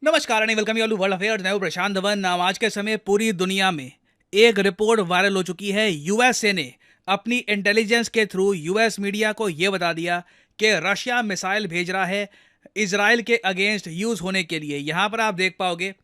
नमस्कार and welcome you all world affairs. मैं हूं प्रशांत धवन। नाम आज के समय पूरी दुनिया में एक रिपोर्ट वायरल हो चुकी है। यूएसए ने अपनी इंटेलिजेंस के थ्रू यूएस मीडिया को यह बता दिया कि रशिया मिसाइल भेज रहा है इजराइल के अगेंस्ट यूज होने के लिए। यहां पर आप देख पाओगे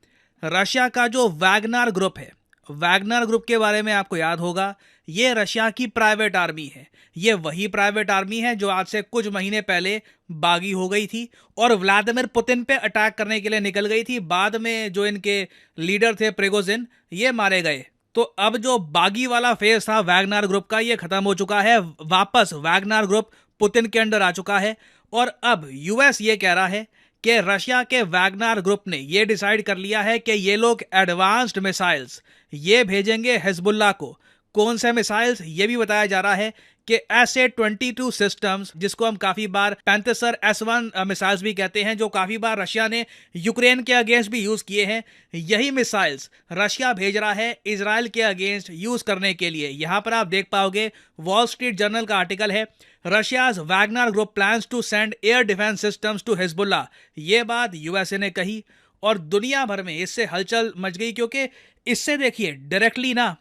रशिया का जो वैगनर ग्रुप है, वैगनर ग्रुप के बारे में आपको याद होगा, ये रशिया की प्राइवेट आर्मी है। ये वही प्राइवेट आर्मी है जो आज से कुछ महीने पहले बागी हो गई थी और व्लादिमीर पुतिन पे अटैक करने के लिए निकल गई थी। बाद में जो इनके लीडर थे प्रिगोजिन, ये मारे गए। तो अब जो बागी वाला फेज था वैगनर ग्रुप का, ये खत्म हो चुका है। वापस वैगनर ग्रुप पुतिन के अंडर आ चुका है और अब यूएस ये कह रहा है कि रशिया के वैगनर ग्रुप ने ये डिसाइड कर लिया है कि ये लोग एडवांस्ड मिसाइल्स ये भेजेंगे हिजबुल्लाह को। कौन से मिसाइल्स, ये भी बताया जा रहा है कि SA-22 सिस्टम्स, जिसको हम काफी बार पैंथर S1 मिसाइल्स भी कहते हैं, जो काफी बार रशिया ने यूक्रेन के अगेंस्ट भी यूज किए हैं, यही मिसाइल्स रशिया भेज रहा है इजराइल के अगेंस्ट यूज करने के लिए। यहां पर आप देख पाओगे वॉल स्ट्रीट जर्नल का आर्टिकल है, Russia's Wagner group plans to send air defence systems to Hezbollah. ये बात यूएसए ने कही और दुनिया भर में इससे हलचल मच गई, क्योंकि इससे देखिए डायरेक्टली ना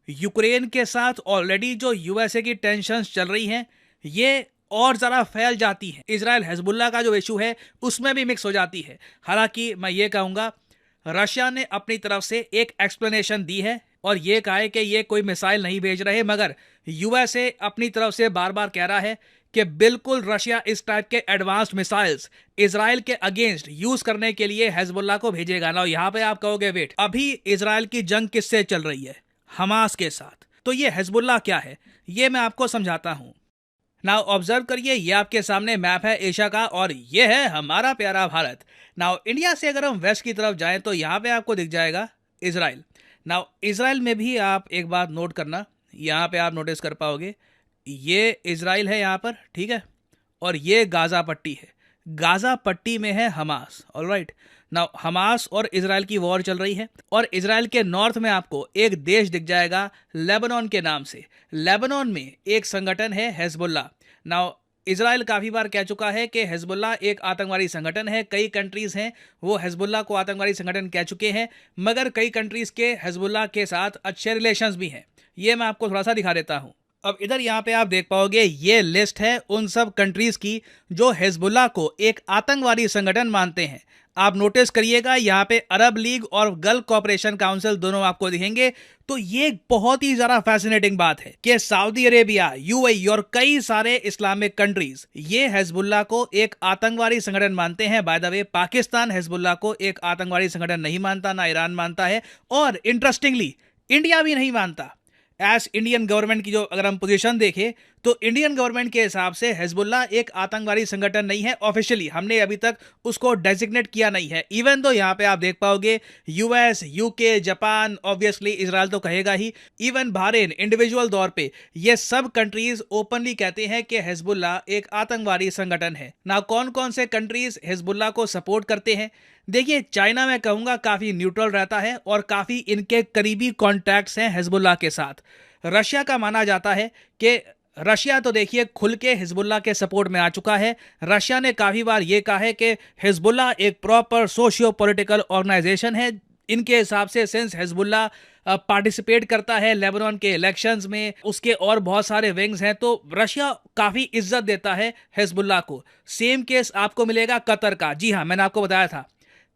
यूक्रेन के साथ ऑलरेडी जो यूएसए की टेंशन्स चल रही हैं, ये और ज़रा फैल जाती है। इजराइल हिजबुल्लाह का जो इशू है उसमें भी मिक्स हो जाती है। हालांकि मैं ये कहूँगा रशिया ने अपनी तरफ से एक एक्सप्लेनेशन दी है और ये कहा है कि ये कोई मिसाइल नहीं भेज रहे, मगर यूएसए अपनी तरफ से बार बार कह रहा है कि बिल्कुल रशिया इस टाइप के एडवांस्ड मिसाइल्स इजराइल के अगेंस्ट यूज करने के लिए हिजबुल्लाह को भेजेगा ना। यहाँ पे आप कहोगे वेट, अभी इजराइल की जंग किससे चल रही है? हमास के साथ। तो ये हिजबुल्लाह क्या है, ये मैं आपको समझाता हूं। नाउ ऑब्जर्व करिए, ये आपके सामने मैप है एशिया का और ये है हमारा प्यारा भारत। नाउ इंडिया से अगर हम वेस्ट की तरफ जाएं तो यहाँ पे आपको दिख जाएगा इजराइल। नाउ इजराइल में भी आप एक बात नोट करना, यहाँ पे आप नोटिस कर पाओगे ये इजराइल है यहाँ पर, ठीक है, और ये गाजा पट्टी है। गाजा पट्टी में है हमास। ऑलराइट, नाउ हमास और इजराइल की वॉर चल रही है और इजराइल के नॉर्थ में आपको एक देश दिख जाएगा लेबनान के नाम से। लेबनान में एक संगठन है हिजबुल्लाह। नाउ इजराइल काफ़ी बार कह चुका है कि हिजबुल्लाह एक आतंकवादी संगठन है। कई कंट्रीज़ हैं वो हिजबुल्लाह को आतंकवादी संगठन कह चुके हैं, मगर कई कंट्रीज़ के हिजबुल्लाह के साथ अच्छे रिलेशंस भी हैं। ये मैं आपको थोड़ा सा दिखा देता हूँ। अब इधर यहाँ पे आप देख पाओगे ये लिस्ट है उन सब कंट्रीज़ की जो हिजबुल्लाह को एक आतंकवादी संगठन मानते हैं। आप नोटिस करिएगा यहाँ पे अरब लीग और गल्फ कॉपरेशन काउंसिल दोनों आपको दिखेंगे। तो ये बहुत ही ज़्यादा फैसिनेटिंग बात है कि सऊदी अरेबिया, यूएई और कई सारे इस्लामिक कंट्रीज ये हिजबुल्लाह को एक आतंकवादी संगठन मानते हैं। By the way Pakistan Hezbollah को एक आतंकवादी संगठन नहीं मानता, ना ईरान मानता है और इंटरेस्टिंगली इंडिया भी नहीं मानता। एज इंडियन गवर्नमेंट की जो अगर हम पोजीशन देखें तो इंडियन गवर्नमेंट के हिसाब से हिजबुल्लाह एक आतंकवादी संगठन नहीं है। ऑफिशियली हमने अभी तक उसको डेजिग्नेट किया नहीं है। इवन तो यहाँ पे आप देख पाओगे US, UK, Japan, obviously Israel तो कहेगा ही, इवन बहरीन इंडिविजुअल तौर पे ये सब कंट्रीज ओपनली कहते हैं कि हिजबुल्लाह एक आतंकवादी संगठन है। ना कौन कौन से कंट्रीज हिजबुल्लाह को सपोर्ट करते हैं? देखिए, चाइना मैं कहूँगा काफ़ी न्यूट्रल रहता है और काफ़ी इनके करीबी कॉन्टैक्ट्स हैं हिजबुल्लाह के साथ। रशिया का माना जाता है कि रशिया तो देखिए खुल के हिजबुल्लाह के सपोर्ट में आ चुका है। रशिया ने काफ़ी बार ये कहा है कि हिजबुल्लाह एक प्रॉपर सोशियो पॉलिटिकल ऑर्गेनाइजेशन है। इनके हिसाब से सिंस हिजबुल्लाह पार्टिसिपेट करता है लेबनान के इलेक्शंस में, उसके और बहुत सारे विंग्स हैं, तो रशिया काफ़ी इज्जत देता है हिजबुल्लाह को। सेम केस आपको मिलेगा कतर का। जी हाँ, मैंने आपको बताया था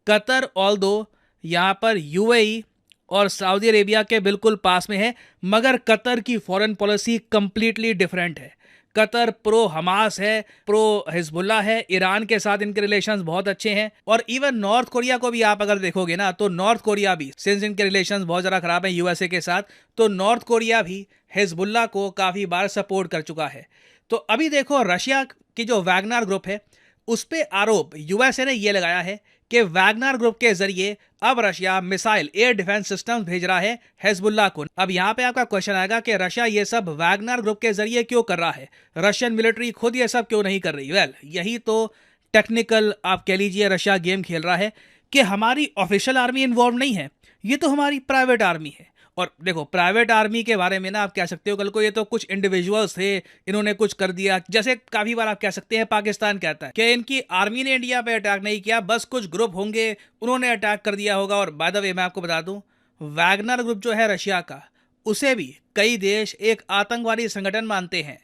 कतर ऑल्दो यहाँ पर यूएई और सऊदी अरेबिया के बिल्कुल पास में है, मगर कतर की फॉरेन पॉलिसी कंप्लीटली डिफरेंट है। कतर प्रो हमास है, प्रो हिजबुल्लाह है, ईरान के साथ इनके रिलेशंस बहुत अच्छे हैं और इवन नॉर्थ कोरिया को भी आप अगर देखोगे ना तो नॉर्थ कोरिया भी, सिंस इनके रिलेशंस बहुत ज़्यादा खराब हैं यूएसए के साथ, तो नॉर्थ कोरिया भी हिजबुल्लाह को काफ़ी बार सपोर्ट कर चुका है। तो अभी देखो रशिया की जो वैगनर ग्रुप है उस पर आरोप यूएसए ने यह लगाया है कि वैगनर ग्रुप के जरिए अब Russia missile air defence system भेज रहा है हिजबुल्लाह को। अब यहाँ पे आपका क्वेश्चन आएगा कि रशिया ये सब वैगनर ग्रुप के जरिए क्यों कर रहा है, रशियन मिलिट्री खुद ये सब क्यों नहीं कर रही? वेल, यही तो टेक्निकल आप कह लीजिए रशिया गेम खेल रहा है कि हमारी ऑफिशियल आर्मी इन्वॉल्व नहीं है, ये तो हमारी प्राइवेट आर्मी है और देखो प्राइवेट आर्मी के बारे में ना आप कह सकते हो कल को ये तो कुछ इंडिविजुअल्स थे, इन्होंने कुछ कर दिया, जैसे काफी बार आप कह सकते हैं पाकिस्तान कहता है कि इनकी आर्मी ने इंडिया पे अटैक नहीं किया, बस कुछ ग्रुप होंगे उन्होंने अटैक कर दिया होगा। और बाय द वे मैं आपको बता दूं, वैगनर ग्रुप जो है रशिया का, उसे भी कई देश एक आतंकवादी संगठन मानते हैं।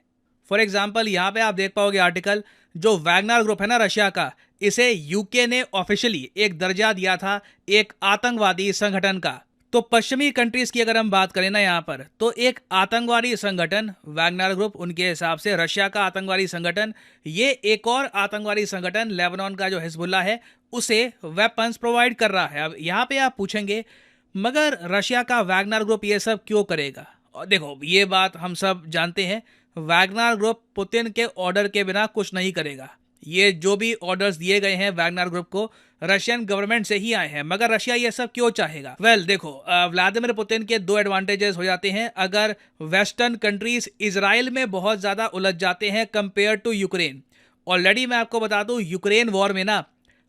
फॉर एग्जाम्पल यहाँ पे आप देख पाओगे आर्टिकल, जो वैगनर ग्रुप है ना रशिया का, इसे यूके ने ऑफिशियली एक दर्जा दिया था एक आतंकवादी संगठन का। तो पश्चिमी कंट्रीज की अगर हम बात करें ना यहाँ पर, तो एक आतंकवादी संगठन वैगनर ग्रुप, उनके हिसाब से रशिया का आतंकवादी संगठन, ये एक और आतंकवादी संगठन लेबनान का जो हिजबुल्लाह है उसे वेपन्स प्रोवाइड कर रहा है। अब यहाँ पे आप पूछेंगे मगर रशिया का वैगनर ग्रुप ये सब क्यों करेगा? और देखो ये बात हम सब जानते हैं, वैगनर ग्रुप पुतिन के ऑर्डर के बिना कुछ नहीं करेगा। ये जो भी ऑर्डर्स दिए गए हैं वैगनर ग्रुप को, रशियन गवर्नमेंट से ही आए हैं। मगर रशिया ये सब क्यों चाहेगा? देखो व्लादिमीर पुतिन के दो एडवांटेजेस हो जाते हैं अगर वेस्टर्न कंट्रीज इजराइल में बहुत ज्यादा उलझ जाते हैं कंपेयर टू यूक्रेन। ऑलरेडी मैं आपको बता दूं, यूक्रेन वॉर में ना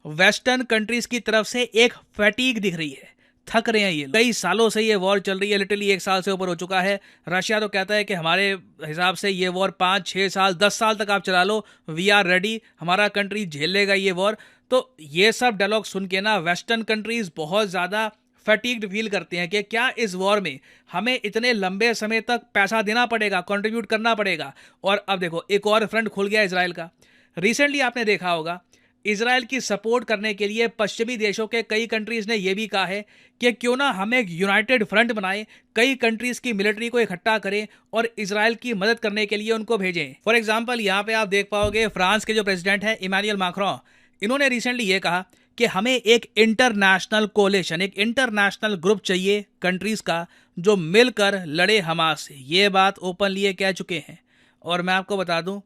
वेस्टर्न कंट्रीज की तरफ से एक फैटीग दिख रही है, थक रहे हैं ये। कई सालों से ये वॉर चल रही है, लिटरली 1 साल से ऊपर हो चुका है। रशिया तो कहता है कि हमारे हिसाब से ये वॉर 5, 6 साल, 10 साल तक आप चला लो, वी आर रेडी, हमारा कंट्री झेल लेगा ये वॉर। तो ये सब डायलॉग सुन के ना वेस्टर्न कंट्रीज बहुत ज़्यादा फैटिग्ड फील करते हैं कि क्या इस वॉर में हमें इतने लंबे समय तक पैसा देना पड़ेगा, कंट्रीब्यूट करना पड़ेगा। और अब देखो एक और फ्रंट खुल गया इजराइल का। रिसेंटली आपने देखा होगा इजराइल की सपोर्ट करने के लिए पश्चिमी देशों के कई कंट्रीज ने यह भी कहा है कि क्यों ना हम एक यूनाइटेड फ्रंट बनाएं, कई कंट्रीज की मिलिट्री को इकट्ठा करें और इजराइल की मदद करने के लिए उनको भेजें। फॉर एग्जांपल यहाँ पे आप देख पाओगे फ्रांस के जो प्रेसिडेंट हैं इमैनुअल मैक्रों, इन्होंने रिसेंटली ये कहा कि हमें एक इंटरनेशनल कोलिशन, एक इंटरनेशनल ग्रुप चाहिए कंट्रीज का जो मिलकर लड़े हमास से। ये बात ओपनली ये कह चुके हैं। और मैं आपको बता दूं,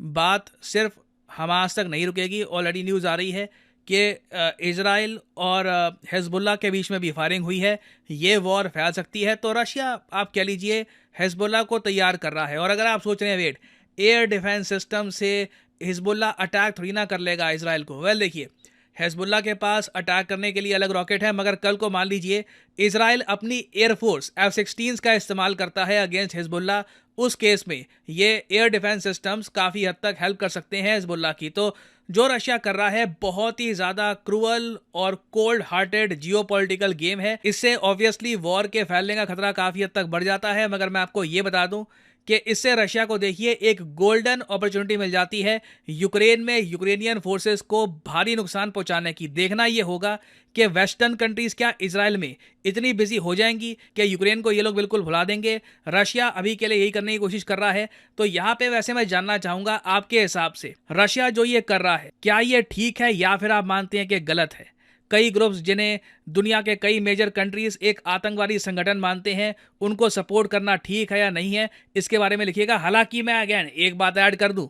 बात सिर्फ हमास तक नहीं रुकेगी। ऑलरेडी न्यूज़ आ रही है कि इजराइल और हिजबुल्लाह के बीच में भी फायरिंग हुई है, ये वॉर फैल सकती है। तो रशिया आप कह लीजिए हिजबुल्लाह को तैयार कर रहा है। और अगर आप सोच रहे हैं वेट, एयर डिफेंस सिस्टम से हिजबुल्लाह अटैक थोड़ी ना कर लेगा इजराइल को। देखिए हिजबुल्लाह के पास अटैक करने के लिए अलग रॉकेट है, मगर कल को मान लीजिए इजराइल अपनी एयरफोर्स F-16 का इस्तेमाल करता है अगेंस्ट हिजबुल्लाह, उस केस में ये एयर डिफेंस सिस्टम्स काफ़ी हद तक हेल्प कर सकते हैं हिजबुल्लाह की। तो जो रशिया कर रहा है बहुत ही ज़्यादा क्रूअल और कोल्ड हार्टेड जियोपॉलिटिकल गेम है। इससे ऑब्वियसली वॉर के फैलने का खतरा काफ़ी हद तक बढ़ जाता है। मगर मैं आपको ये बता दूं कि इससे रशिया को देखिए एक गोल्डन अपॉर्चुनिटी मिल जाती है यूक्रेन में यूक्रेनियन फोर्सेस को भारी नुकसान पहुंचाने की। देखना ये होगा कि वेस्टर्न कंट्रीज क्या इजराइल में इतनी बिजी हो जाएंगी कि यूक्रेन को ये लोग बिल्कुल भुला देंगे। रशिया अभी के लिए यही करने की कोशिश कर रहा है। तो यहाँ पे वैसे मैं जानना चाहूंगा आपके हिसाब से रशिया जो ये कर रहा है क्या ये ठीक है या फिर आप मानते हैं कि गलत है? कई ग्रुप्स जिन्हें दुनिया के कई मेजर कंट्रीज एक आतंकवादी संगठन मानते हैं, उनको सपोर्ट करना ठीक है या नहीं है, इसके बारे में लिखिएगा। हालांकि मैं अगेन एक बात ऐड कर दूं,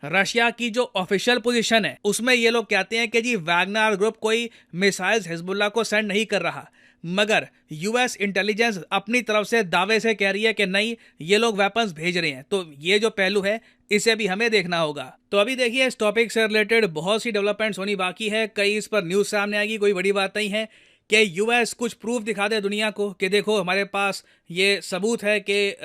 रशिया की जो ऑफिशियल पोजीशन है उसमें ये लोग कहते हैं कि जी वैगनर ग्रुप कोई मिसाइल्स हिजबुल्लाह को सेंड नहीं कर रहा, मगर यूएस इंटेलिजेंस अपनी तरफ से दावे से कह रही है कि नहीं ये लोग वेपन्स भेज रहे हैं। तो ये जो पहलू है इसे भी हमें देखना होगा। तो अभी देखिए इस टॉपिक से रिलेटेड बहुत सी डेवलपमेंट्स होनी बाकी है, कई इस पर न्यूज़ सामने आएगी। कोई बड़ी बात नहीं है कि यूएस कुछ प्रूफ दिखा दे दुनिया को कि देखो हमारे पास ये सबूत है कि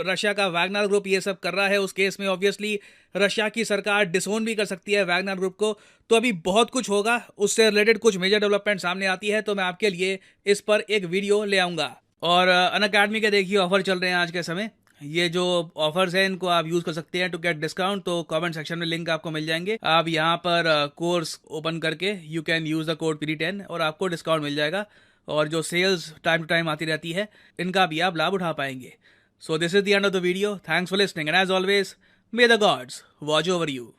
रशिया का वैगनर ग्रुप ये सब कर रहा है। उस केस में ऑब्वियसली रशिया की सरकार डिसोन भी कर सकती है वैगनर ग्रुप को। तो अभी बहुत कुछ होगा, उससे रिलेटेड कुछ मेजर डेवलपमेंट सामने आती है तो मैं आपके लिए इस पर एक वीडियो ले आऊँगा। और अनअकैडमी के देखिए ऑफर चल रहे हैं आज के समय, ये जो ऑफर्स हैं इनको आप यूज कर सकते हैं टू गेट डिस्काउंट। तो कमेंट सेक्शन में लिंक आपको मिल जाएंगे, आप यहाँ पर कोर्स ओपन करके you can use the code PD10 और आपको डिस्काउंट मिल जाएगा। और जो सेल्स टाइम टू टाइम आती रहती है इनका भी आप लाभ उठा पाएंगे। So this is the end of the video, thanks for listening and as always may the gods watch over you.